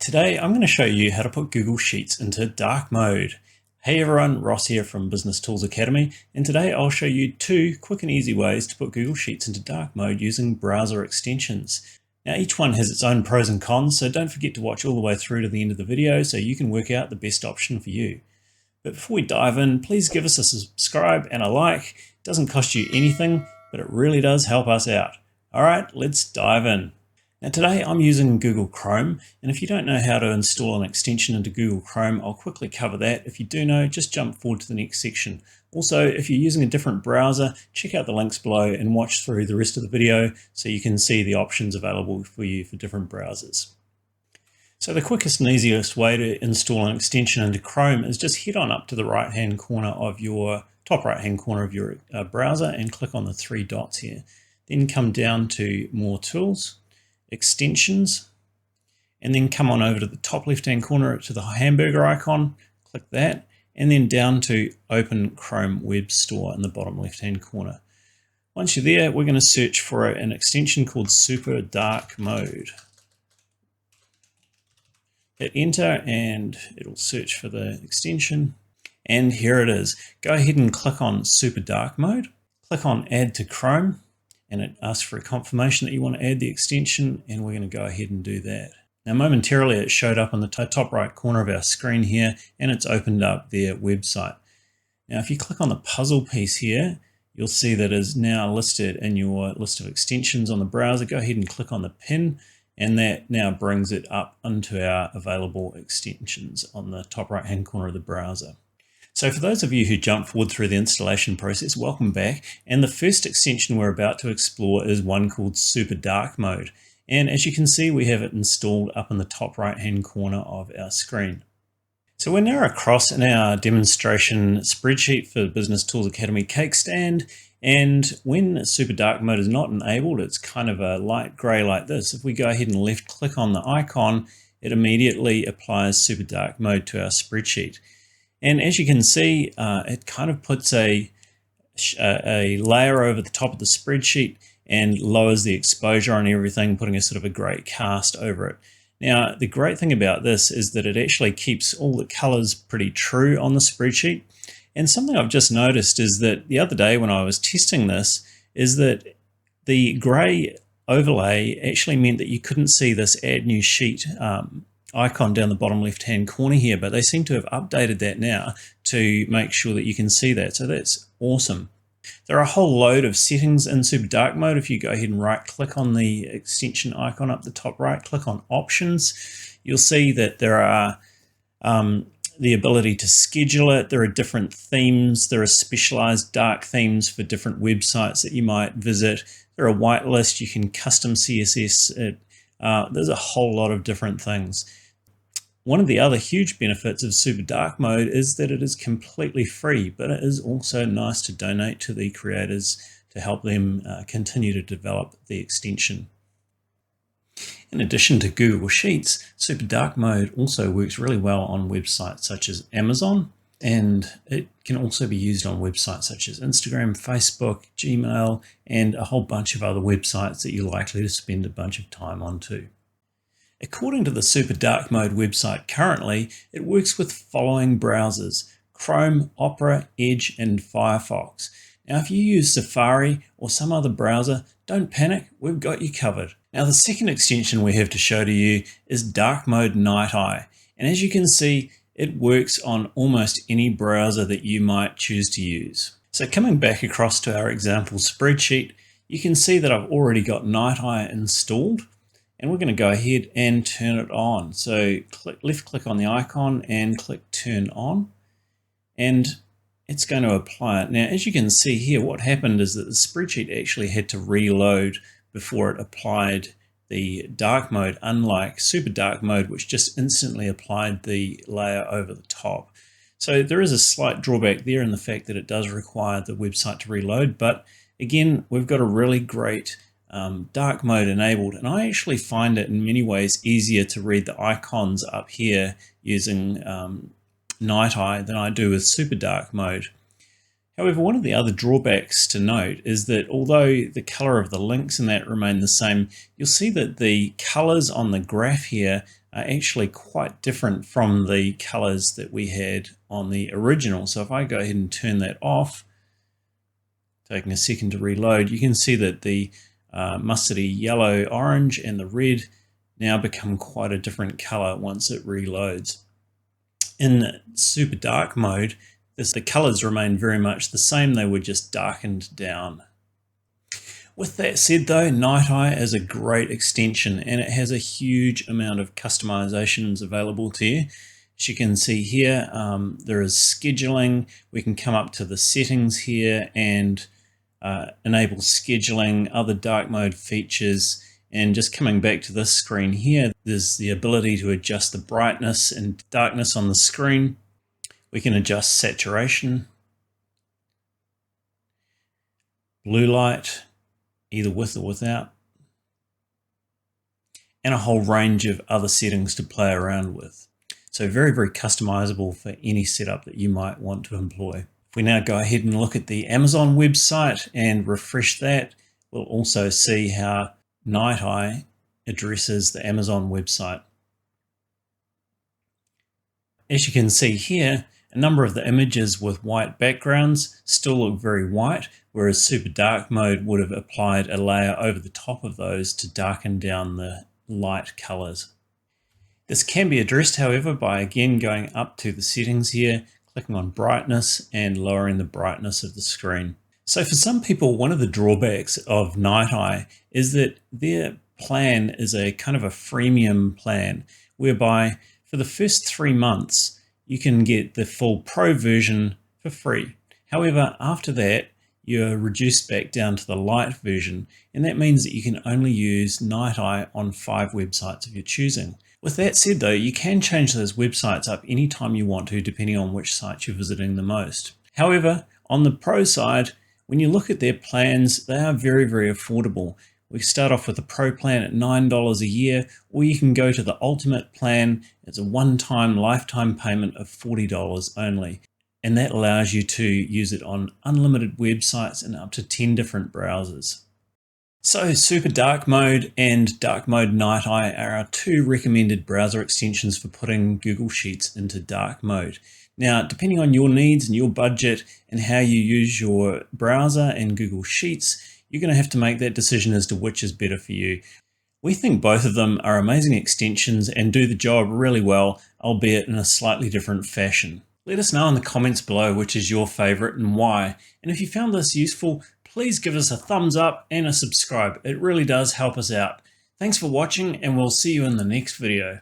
Today I'm going to show you how to put Google Sheets into dark mode. Hey everyone, Ross here from Business Tools Academy, and today I'll show you two quick and easy ways to put Google Sheets into dark mode using browser extensions. Now each one has its own pros and cons, so don't forget to watch all the way through to the end of the video so you can work out the best option for you. But before we dive in, please give us a subscribe and a like. It doesn't cost you anything, but it really does help us out. Alright, let's dive in. Now today I'm using Google Chrome, and if you don't know how to install an extension into Google Chrome, I'll quickly cover that. If you do know, just jump forward to the next section. Also, if you're using a different browser, check out the links below and watch through the rest of the video so you can see the options available for you for different browsers. So the quickest and easiest way to install an extension into Chrome is just head on up to the top right hand corner of your browser and click on the three dots here. Then come down to More Tools, Extensions, and then come on over to the top left hand corner to the hamburger icon, click that, and then down to Open Chrome Web Store in the bottom left hand corner. Once you're there, we're going to search for an extension called Super Dark Mode. Hit enter and it'll search for the extension, and here it is. Go ahead and click on Super Dark Mode, click on Add to Chrome, and it asks for a confirmation that you want to add the extension, and we're going to go ahead and do that. Now momentarily it showed up on the top right corner of our screen here, and it's opened up their website. Now if you click on the puzzle piece here, you'll see that it is now listed in your list of extensions on the browser. Go ahead and click on the pin, and that now brings it up into our available extensions on the top right hand corner of the browser. So for those of you who jump forward through the installation process, welcome back. And the first extension we're about to explore is one called Super Dark Mode. And as you can see, we have it installed up in the top right hand corner of our screen. So we're now across in our demonstration spreadsheet for Business Tools Academy Cake Stand. And when Super Dark Mode is not enabled, it's kind of a light gray like this. If we go ahead and left click on the icon, it immediately applies Super Dark Mode to our spreadsheet. And as you can see, it kind of puts a layer over the top of the spreadsheet and lowers the exposure on everything, putting a sort of a grey cast over it. Now, the great thing about this is that it actually keeps all the colors pretty true on the spreadsheet. And something I've just noticed is that the other day when I was testing this, is that the grey overlay actually meant that you couldn't see this Add New Sheet icon down the bottom left hand corner here, but they seem to have updated that now to make sure that you can see that. So that's awesome. There are a whole load of settings in Super Dark Mode. If you go ahead and right click on the extension icon up the top right, click on Options, you'll see that there are the ability to schedule it. There are different themes. There are specialized dark themes for different websites that you might visit. There are a whitelist. You can custom CSS it. There's a whole lot of different things. One of the other huge benefits of Super Dark Mode is that it is completely free, but it is also nice to donate to the creators to help them continue to develop the extension. In addition to Google Sheets, Super Dark Mode also works really well on websites such as Amazon, and it can also be used on websites such as Instagram, Facebook, Gmail, and a whole bunch of other websites that you're likely to spend a bunch of time on too. According to the Super Dark Mode website currently, it works with following browsers: Chrome, Opera, Edge, and Firefox. Now if you use Safari or some other browser, don't panic, we've got you covered. Now the second extension we have to show to you is Dark Mode Night Eye, and as you can see, it works on almost any browser that you might choose to use. So coming back across to our example spreadsheet, you can see that I've already got Night Eye installed, and we're going to go ahead and turn it on. So left click on the icon and click Turn On, and it's going to apply it. Now, as you can see here, what happened is that the spreadsheet actually had to reload before it applied the dark mode, unlike Super Dark Mode, which just instantly applied the layer over the top. So there is a slight drawback there in the fact that it does require the website to reload, but again, we've got a really great dark mode enabled, and I actually find it in many ways easier to read the icons up here using Night Eye than I do with Super Dark Mode. However, one of the other drawbacks to note is that although the color of the links and that remain the same, you'll see that the colors on the graph here are actually quite different from the colors that we had on the original. So if I go ahead and turn that off, taking a second to reload, you can see that the mustardy yellow, orange, and the red now become quite a different color once it reloads. In super dark mode, the colors remain very much the same, they were just darkened down. With that said though, Night Eye is a great extension and it has a huge amount of customizations available to you. As you can see here, there is scheduling. We can come up to the settings here and enable scheduling, other dark mode features, and just coming back to this screen here, there's the ability to adjust the brightness and darkness on the screen. We can adjust saturation, blue light, either with or without, and a whole range of other settings to play around with. So very, very customizable for any setup that you might want to employ. If we now go ahead and look at the Amazon website and refresh that, we'll also see how Night Eye addresses the Amazon website. As you can see here, a number of the images with white backgrounds still look very white, whereas super dark mode would have applied a layer over the top of those to darken down the light colors. This can be addressed, however, by again going up to the settings here, clicking on brightness and lowering the brightness of the screen. So for some people, one of the drawbacks of Night Eye is that their plan is a kind of a freemium plan, whereby for the first 3 months, you can get the full Pro version for free. However, after that, you're reduced back down to the light version, and that means that you can only use Night Eye on 5 websites of your choosing. With that said though, you can change those websites up anytime you want to, depending on which sites you're visiting the most. However, on the Pro side, when you look at their plans, they are very, very affordable. We start off with the Pro plan at $9 a year, or you can go to the Ultimate plan. It's a one-time lifetime payment of $40 only. And that allows you to use it on unlimited websites and up to 10 different browsers. So Super Dark Mode and Dark Mode Night Eye are our 2 recommended browser extensions for putting Google Sheets into dark mode. Now, depending on your needs and your budget and how you use your browser and Google Sheets, you're going to have to make that decision as to which is better for you. We think both of them are amazing extensions and do the job really well, albeit in a slightly different fashion. Let us know in the comments below which is your favorite and why. And if you found this useful, please give us a thumbs up and a subscribe. It really does help us out. Thanks for watching, and we'll see you in the next video.